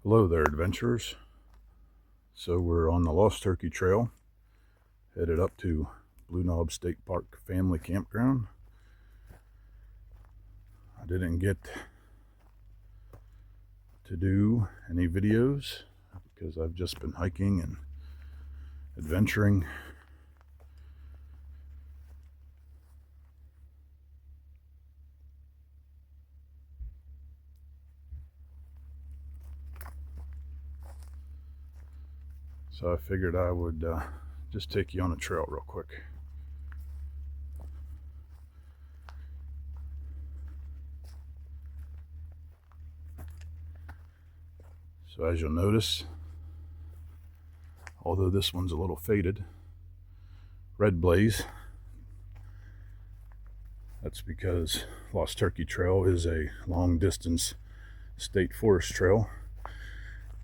Hello there, adventurers. So we're on the Lost Turkey Trail, headed up to Blue Knob State Park Family Campground. I didn't get to do any videos because I've just been hiking and adventuring. So I figured I would just take you on a trail real quick. So as you'll notice, although this one's a little faded, red blaze. That's because Lost Turkey Trail is a long distance state forest trail.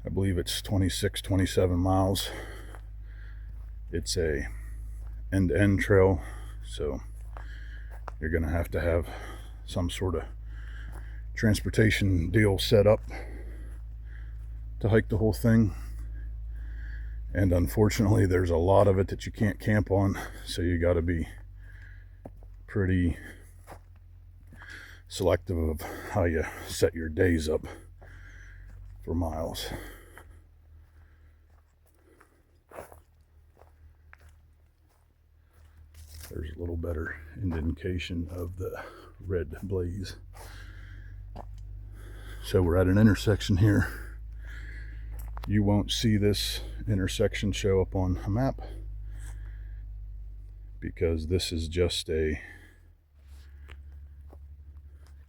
I believe it's 27 miles. It's a end-to-end trail, so you're gonna have to have some sort of transportation deal set up to hike the whole thing. And unfortunately, there's a lot of it that you can't camp on, so you got to be pretty selective of how you set your days up for miles. There's a little better indication of the red blaze. So we're at an intersection here. You won't see this intersection show up on a map because this is just a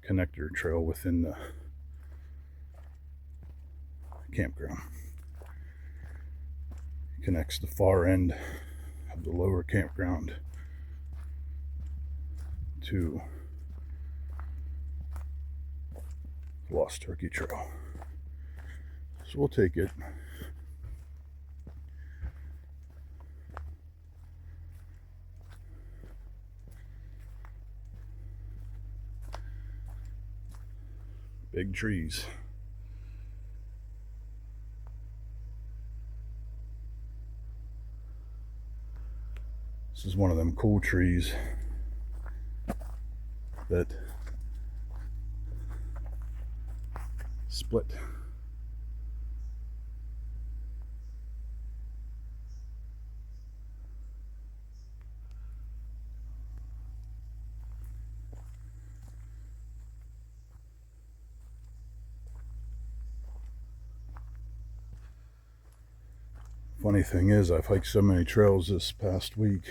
connector trail within the campground. It connects the far end of the lower campground to Lost Turkey Trail. So we'll take it. Big trees. This is one of them cool trees that split. Funny thing is, I've hiked so many trails this past week,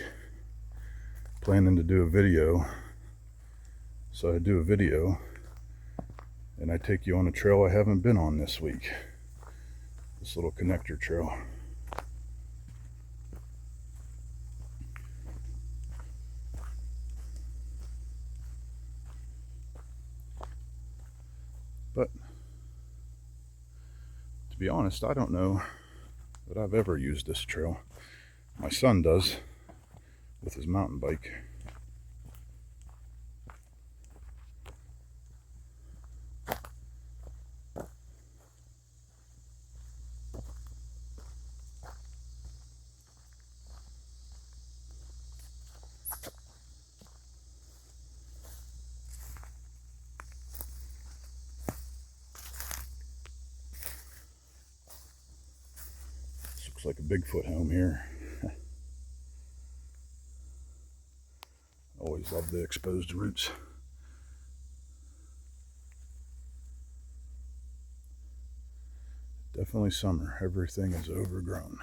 planning to do a video. So I do a video, and I take you on a trail I haven't been on this week. This little connector trail. But to be honest, I don't know that I've ever used this trail. My son does with his mountain bike. Looks like a Bigfoot home here. Always love the exposed roots. Definitely summer. Everything is overgrown.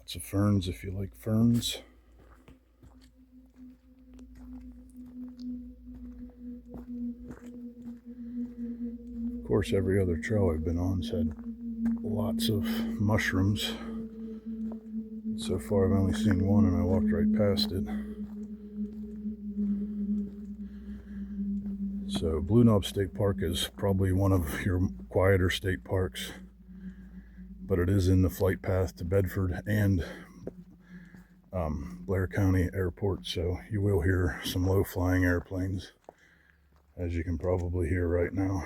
Lots of ferns if you like ferns. Of course, every other trail I've been on's had lots of mushrooms. So far I've only seen one and I walked right past it. So Blue Knob State Park is probably one of your quieter state parks, but it is in the flight path to Bedford and Blair County Airport, so you will hear some low-flying airplanes, as you can probably hear right now.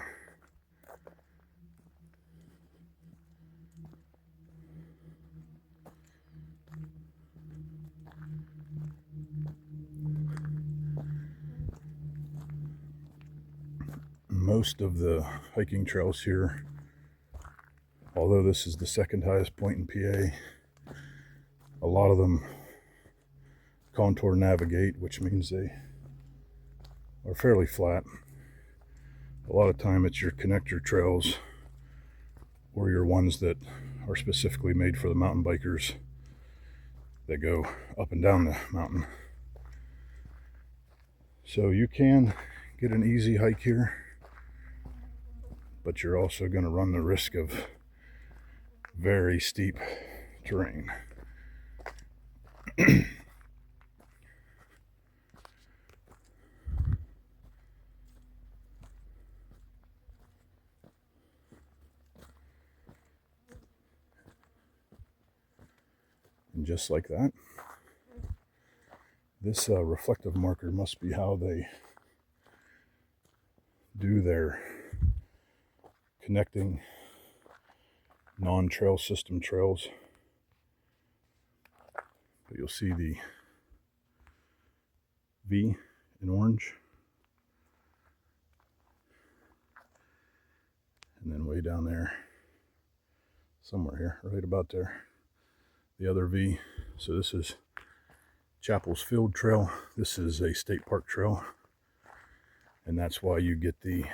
Most of the hiking trails here, although this is the second highest point in PA, a lot of them contour navigate, which means they are fairly flat. A lot of time it's your connector trails or your ones that are specifically made for the mountain bikers that go up and down the mountain. So you can get an easy hike here, but you're also going to run the risk of very steep terrain. And just like that, this reflective marker must be how they do their connecting non-trail system trails. But you'll see the V in orange, and then way down there, somewhere here, right about there, the other V. So this is Chappel's Field Trail. This is a state park trail, and that's why you get the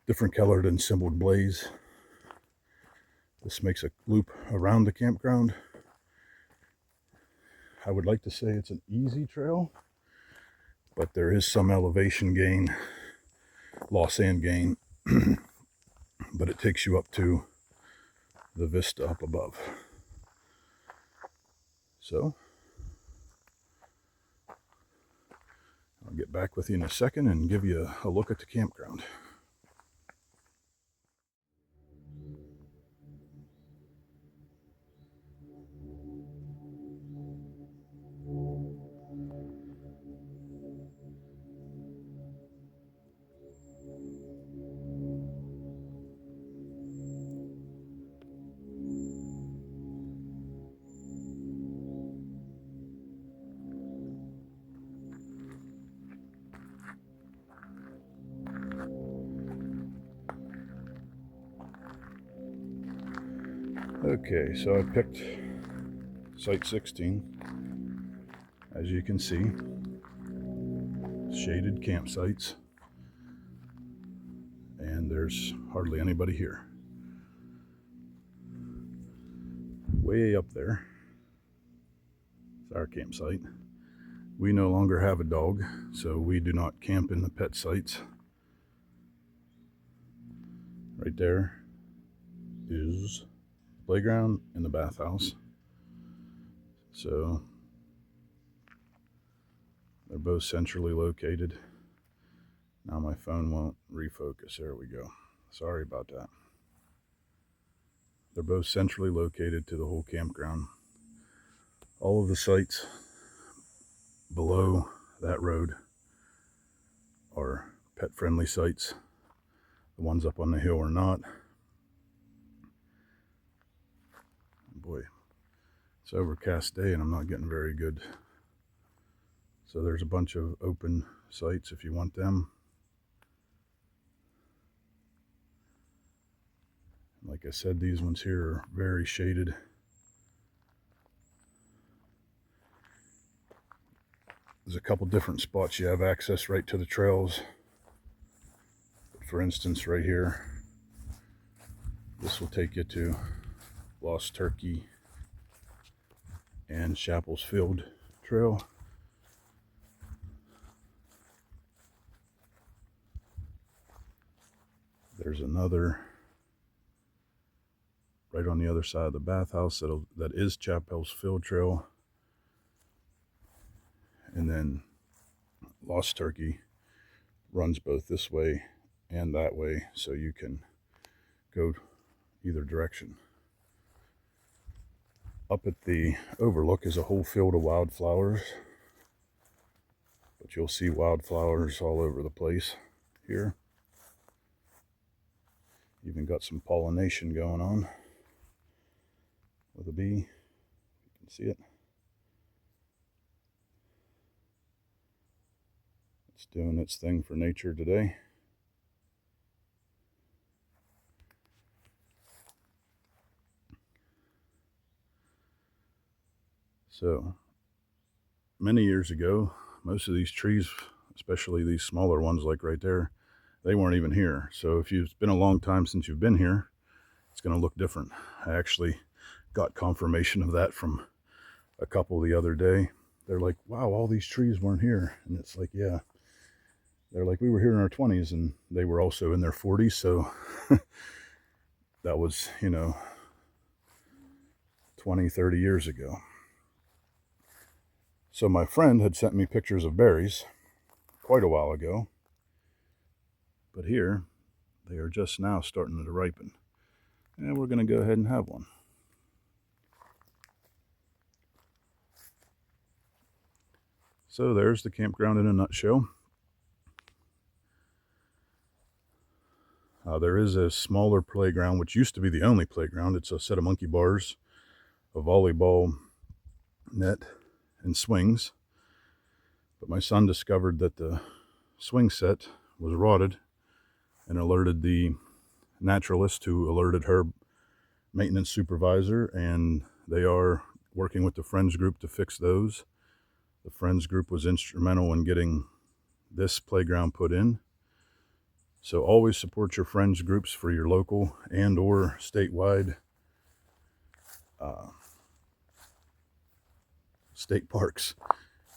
different colored and symboled blaze. This makes a loop around the campground. I would like to say it's an easy trail, but there is some elevation gain, loss and gain, but it takes you up to the vista up above. So I'll get back with you in a second and give you a look at the campground. Okay, so I picked Site 16. As you can see, shaded campsites, and there's hardly anybody here. Way up there is our campsite. We no longer have a dog, so we do not camp in the pet sites. Right there is the playground and the bathhouse. So they're both centrally located. Now my phone won't refocus. There we go. Sorry about that. They're both centrally located to the whole campground. All of the sites below that road are pet-friendly sites. The ones up on the hill are not. Boy, it's an overcast day and I'm not getting very good. So there's a bunch of open sites if you want them. Like I said, these ones here are very shaded. There's a couple different spots you have access right to the trails. for instance, right here, this will take you to Lost Turkey and Chappel's Field Trail. There's another right on the other side of the bathhouse that is Chappel's Field Trail. And then Lost Turkey runs both this way and that way, so you can go either direction. Up at the overlook is a whole field of wildflowers, but you'll see wildflowers all over the place here. Even got some pollination going on with a bee. You can see it. It's doing its thing for nature today. So, many years ago, most of these trees, especially these smaller ones like right there, they weren't even here. So if it's been a long time since you've been here, it's going to look different. I actually got confirmation of that from a couple the other day. They're like, wow, all these trees weren't here. And it's like, yeah. They're like, we were here in our 20s, and they were also in their 40s. So that was, 20, 30 years ago. So my friend had sent me pictures of berries quite a while ago. But here, they are just now starting to ripen. And we're going to go ahead and have one. So there's the campground in a nutshell. There is a smaller playground, which used to be the only playground. It's a set of monkey bars, a volleyball net, and swings. But my son discovered that the swing set was rotted and alerted the naturalist, who alerted her maintenance supervisor, and they are working with the Friends group to fix those. The Friends group was instrumental in getting this playground put in. So always support your Friends groups for your local and or statewide state parks,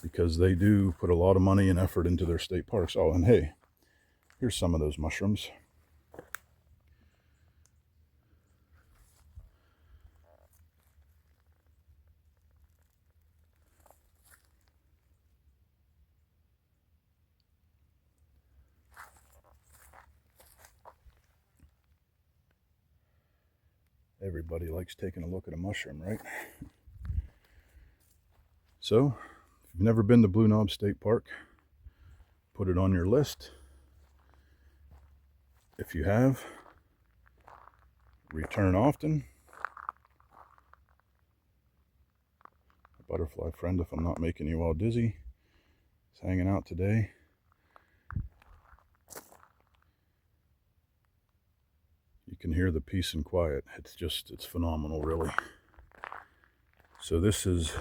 because they do put a lot of money and effort into their state parks. Oh, and hey, here's some of those mushrooms. Everybody likes taking a look at a mushroom, right? So, if you've never been to Blue Knob State Park, put it on your list. If you have, return often. A butterfly friend, if I'm not making you all dizzy, is hanging out today. You can hear the peace and quiet. It's phenomenal, really. So this is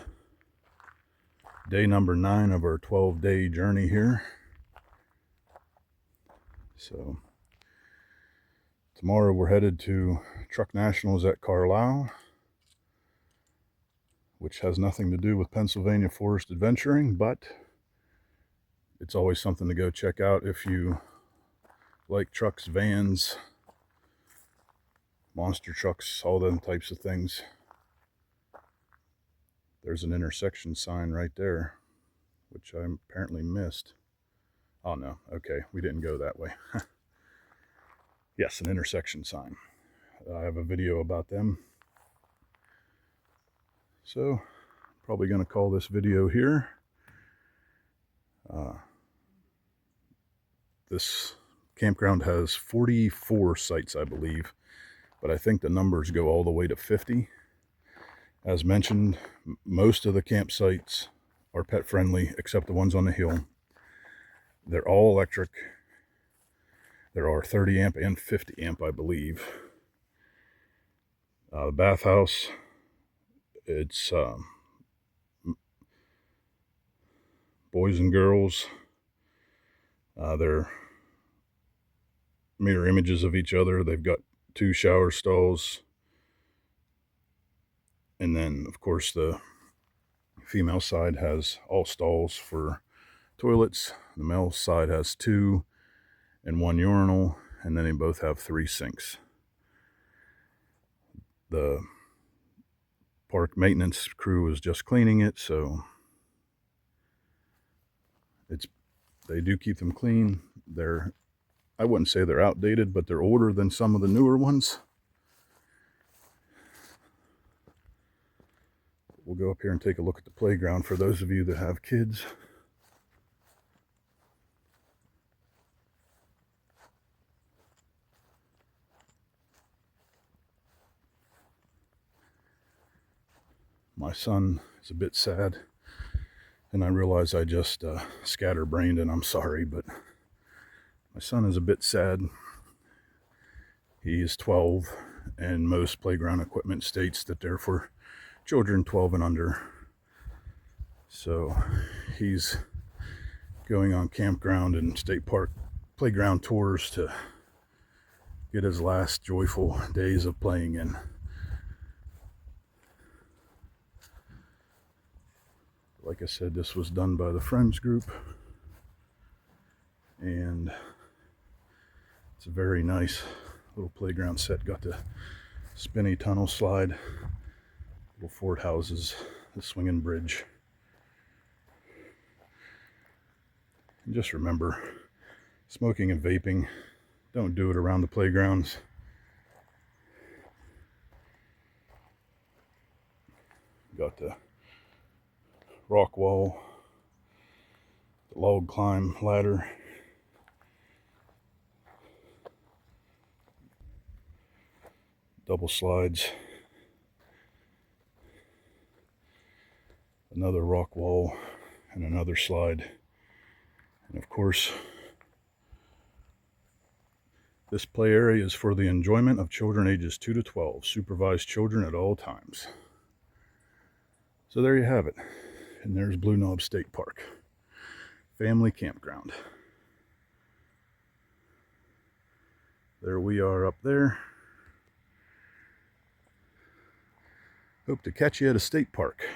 day number 9 of our 12-day journey here. So tomorrow we're headed to Truck Nationals at Carlisle, which has nothing to do with Pennsylvania forest adventuring, but it's always something to go check out if you like trucks, vans, monster trucks, all them types of things. There's an intersection sign right there, which I apparently missed. Oh no, okay, we didn't go that way. Yes, an intersection sign. I have a video about them. So, probably going to call this video here. This campground has 44 sites, I believe, but I think the numbers go all the way to 50. As mentioned, most of the campsites are pet friendly, except the ones on the hill. They're all electric. There are 30 amp and 50 amp, I believe. The bathhouse, it's boys and girls. They're mirror images of each other. They've got 2 shower stalls, and then of course the female side has all stalls for toilets. The male side has 2 and 1 urinal, and then they both have 3 sinks. The park maintenance crew is just cleaning it, so they do keep them clean. I wouldn't say they're outdated, but they're older than some of the newer ones. We'll go up here and take a look at the playground for those of you that have kids. My son is a bit sad, and I realize I just scatterbrained, and I'm sorry, but my son is a bit sad. He is 12, and most playground equipment states that they're for children 12 and under. So he's going on campground and state park playground tours to get his last joyful days of playing in. Like I said, this was done by the Friends group, and it's a very nice little playground set. Got the spinny tunnel slide, little fort houses, the swinging bridge. And just remember, smoking and vaping, don't do it around the playgrounds. Got the rock wall, the log climb ladder, double slides, another rock wall, and another slide. And of course, this play area is for the enjoyment of children ages 2 to 12, supervised children at all times. So there you have it. And there's Blue Knob State Park, family campground. There we are up there. Hope to catch you at a state park.